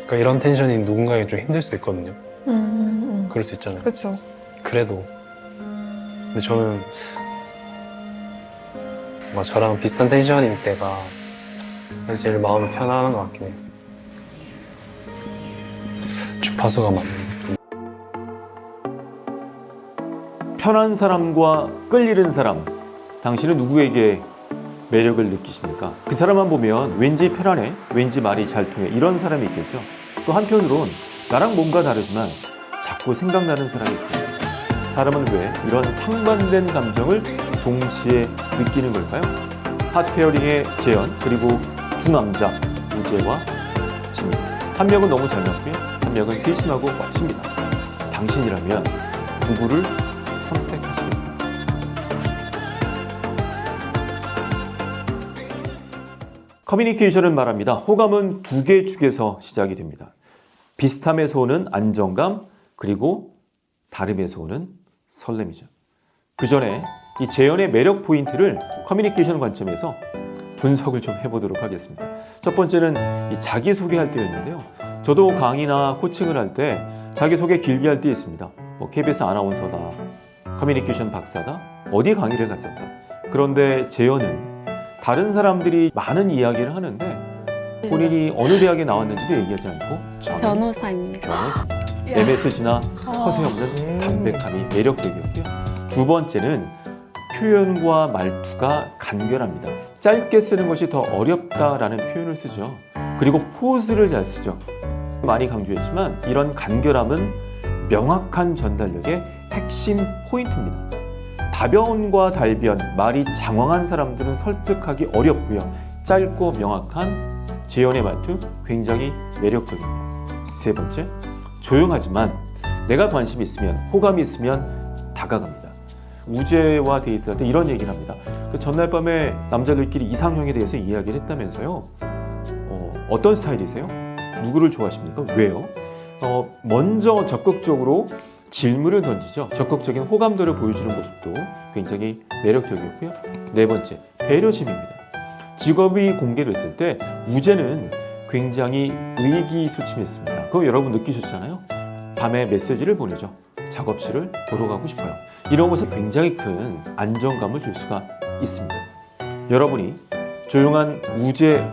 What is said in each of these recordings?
그러니까 이런 텐션이 누군가에게 좀 힘들 수도 있거든요. 그럴 수 있잖아요. 그렇죠. 그래도 근데 저는 뭐 저랑 비슷한 텐션일 때가 사실 제일 마음이 편안한 것 같긴 해요. 주파수가 맞는. 편한 사람과 끌리는 사람, 당신은 누구에게 매력을 느끼십니까? 그 사람만 보면 왠지 편안해, 왠지 말이 잘 통해, 이런 사람이 있겠죠. 또 한편으론 나랑 뭔가 다르지만 자꾸 생각나는 사람이 있습니다. 사람은 왜 이런 상반된 감정을 동시에 느끼는 걸까요? 핫페어링의 재현, 그리고 두 남자, 우재와 지민. 한 명은 너무 젊었고요, 한 명은 세심하고 멋집니다. 당신이라면 누구를 선택하시겠습니까? 커뮤니케이션은 말합니다. 호감은 두 개 축에서 시작이 됩니다. 비슷함에서 오는 안정감, 그리고 다름에서 오는 설렘이죠. 그 전에 이 재현의 매력 포인트를 커뮤니케이션 관점에서 분석을 좀 해보도록 하겠습니다. 첫 번째는 이 자기소개할 때였는데요. 저도 강의나 코칭을 할 때 자기소개 길게 할 때 있습니다. 뭐 KBS 아나운서다, 커뮤니케이션 박사다, 어디 강의를 갔었다. 그런데 재현은 다른 사람들이 많은 이야기를 하는데 본인이 어느 대학에 나왔는지도 얘기하지 않고 저는 변호사입니다. MSG나 허세 없는 담백함이 매력적이었고요. 두 번째는 표현과 말투가 간결합니다. 짧게 쓰는 것이 더 어렵다라는 표현을 쓰죠. 그리고 포즈를 잘 쓰죠. 많이 강조했지만 이런 간결함은 명확한 전달력의 핵심 포인트입니다. 다변과 달변, 말이 장황한 사람들은 설득하기 어렵고요. 짧고 명확한 재현의 말투 굉장히 매력적입니다. 세 번째, 조용하지만 내가 관심이 있으면, 호감이 있으면 다가갑니다. 우재와 데이트할 때 이런 얘기를 합니다. 그 전날 밤에 남자들끼리 이상형에 대해서 이야기를 했다면서요. 어떤 스타일이세요? 누구를 좋아하십니까? 왜요? 먼저 적극적으로 질문을 던지죠. 적극적인 호감도를 보여주는 모습도 굉장히 매력적이었고요. 네 번째, 배려심입니다. 직업이 공개됐을 때 우재는 굉장히 의기소침했습니다. 그거 여러분 느끼셨잖아요. 밤에 메시지를 보내죠. 작업실을 보러 가고 싶어요. 이런 것은 굉장히 큰 안정감을 줄 수가 있습니다. 여러분이 조용한 우재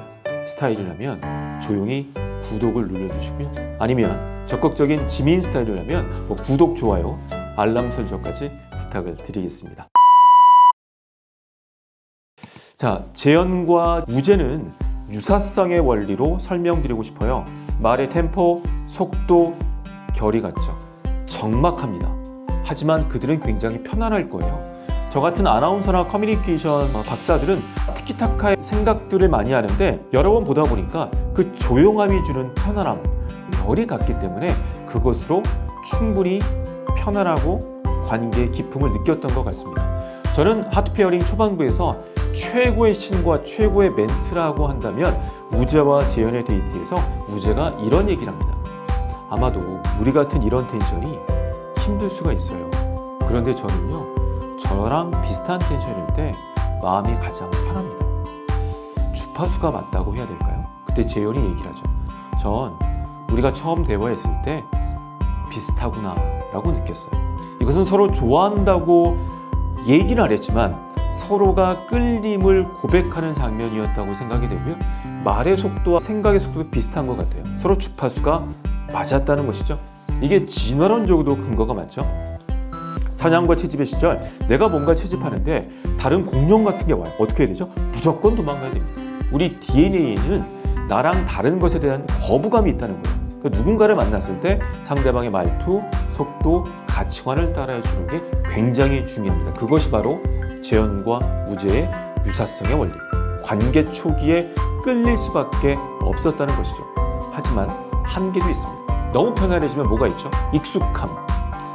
스타일이라면 조용히 구독을 눌러주시고요. 아니면 적극적인 지민 스타일이라면 구독, 좋아요, 알람 설정까지 부탁을 드리겠습니다. 자, 재현과 우재는 유사성의 원리로 설명드리고 싶어요. 말의 템포, 속도, 결이 같죠. 적막합니다. 하지만 그들은 굉장히 편안할 거예요. 저 같은 아나운서나 커뮤니케이션 박사들은 티키타카의 생각들을 많이 하는데 여러 번 보다 보니까 그 조용함이 주는 편안함, 결이 같기 때문에 그것으로 충분히 편안하고 관계의 기품을 느꼈던 것 같습니다. 저는 하트페어링 초반부에서 최고의 신과 최고의 멘트라고 한다면 우재와 재현의 데이트에서 우재가 이런 얘기를 합니다. 아마도 우리 같은 이런 텐션이 힘들 수가 있어요. 그런데 저는요, 저랑 비슷한 텐션일 때 마음이 가장 편합니다. 주파수가 맞다고 해야 될까요? 그때 재현이 얘기를 하죠. 전 우리가 처음 대화했을 때 비슷하구나 라고 느꼈어요. 이것은 서로 좋아한다고 얘기는 안 했지만 서로가 끌림을 고백하는 장면이었다고 생각이 되고요. 말의 속도와 생각의 속도도 비슷한 것 같아요. 서로 주파수가 맞았다는 것이죠. 이게 진화론적으로도 근거가 많죠. 사냥과 채집의 시절 내가 뭔가 채집하는데 다른 공룡 같은 게 와요. 어떻게 해야 되죠? 무조건 도망가야 됩니다. 우리 DNA에는 나랑 다른 것에 대한 거부감이 있다는 거예요. 그러니까 누군가를 만났을 때 상대방의 말투, 속도, 가치관을 따라해 주는 게 굉장히 중요합니다. 그것이 바로 재현과 우재의 유사성의 원리. 관계 초기에 끌릴 수밖에 없었다는 것이죠. 하지만 한계도 있습니다. 너무 편안해지면 뭐가 있죠? 익숙함,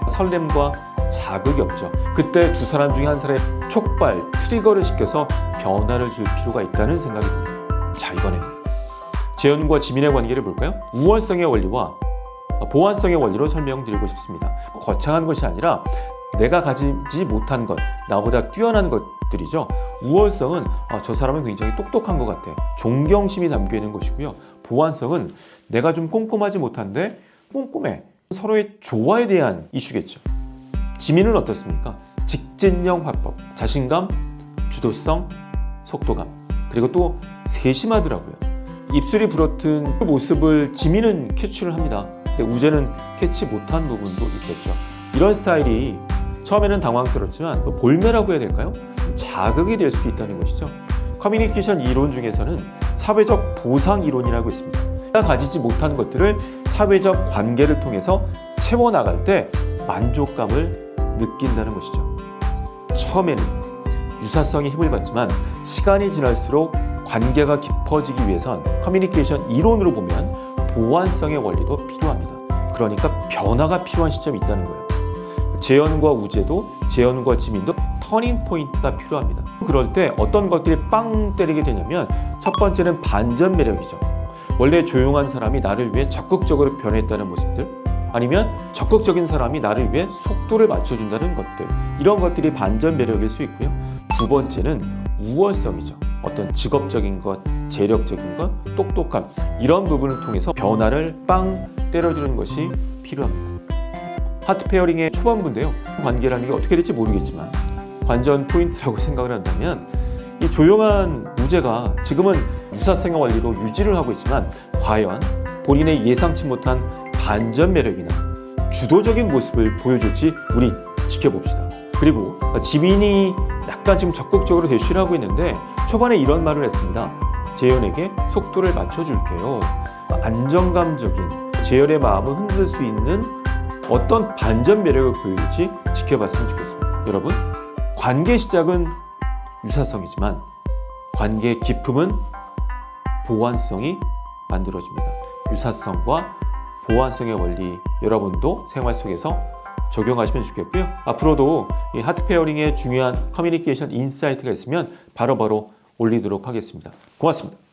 설렘과 자극이 없죠. 그때 두 사람 중에 한 사람의 촉발, 트리거를 시켜서 변화를 줄 필요가 있다는 생각이 듭니다. 자, 이번엔 재현과 지민의 관계를 볼까요? 우월성의 원리와 보완성의 원리로 설명드리고 싶습니다. 거창한 것이 아니라 내가 가지지 못한 것, 나보다 뛰어난 것들이죠. 우월성은 저 사람은 굉장히 똑똑한 것 같아. 존경심이 담겨 있는 것이고요. 보완성은 내가 좀 꼼꼼하지 못한데 꼼꼼해. 서로의 조화에 대한 이슈겠죠. 지민은 어떻습니까? 직진형 화법, 자신감, 주도성, 속도감, 그리고 또 세심하더라고요. 입술이 불어튼 그 모습을 지민은 캐치를 합니다. 근데 우재는 캐치 못한 부분도 있었죠. 이런 스타일이 처음에는 당황스럽지만 또 볼매라고 해야 될까요? 자극이 될 수 있다는 것이죠. 커뮤니케이션 이론 중에서는 사회적 보상 이론이라고 있습니다. 내가 가지지 못한 것들을 사회적 관계를 통해서 채워나갈 때 만족감을 느낀다는 것이죠. 처음에는 유사성이 힘을 받지만 시간이 지날수록 관계가 깊어지기 위해선 커뮤니케이션 이론으로 보면 보완성의 원리도 필요합니다. 그러니까 변화가 필요한 시점이 있다는 거예요. 재현과 우재도 재현과 지민도 터닝 포인트가 필요합니다. 그럴 때 어떤 것들이 빵 때리게 되냐면 첫 번째는 반전 매력이죠. 원래 조용한 사람이 나를 위해 적극적으로 변했다는 모습들, 아니면 적극적인 사람이 나를 위해 속도를 맞춰준다는 것들, 이런 것들이 반전 매력일 수 있고요. 두 번째는 우월성이죠. 어떤 직업적인 것, 재력적인 것, 똑똑함, 이런 부분을 통해서 변화를 빵 때려주는 것이 필요합니다. 하트 페어링의 초반부인데요. 관계라는 게 어떻게 될지 모르겠지만 관전 포인트라고 생각을 한다면 이 조용한 우재가 지금은 유사성의 원리로 유지를 하고 있지만 과연 본인의 예상치 못한 반전 매력이나 주도적인 모습을 보여줄지 우리 지켜봅시다. 그리고 지민이 약간 지금 적극적으로 대쉬를 하고 있는데 초반에 이런 말을 했습니다. 재현에게 속도를 맞춰줄게요. 안정감적인 재현의 마음을 흔들 수 있는 어떤 반전 매력을 보여줄지 지켜봤으면 좋겠습니다. 여러분, 관계 시작은 유사성이지만 관계의 깊음은 보완성이 만들어집니다. 유사성과 보완성의 원리, 여러분도 생활 속에서 적용하시면 좋겠고요. 앞으로도 이 하트 페어링의 중요한 커뮤니케이션 인사이트가 있으면 바로바로 올리도록 하겠습니다. 고맙습니다.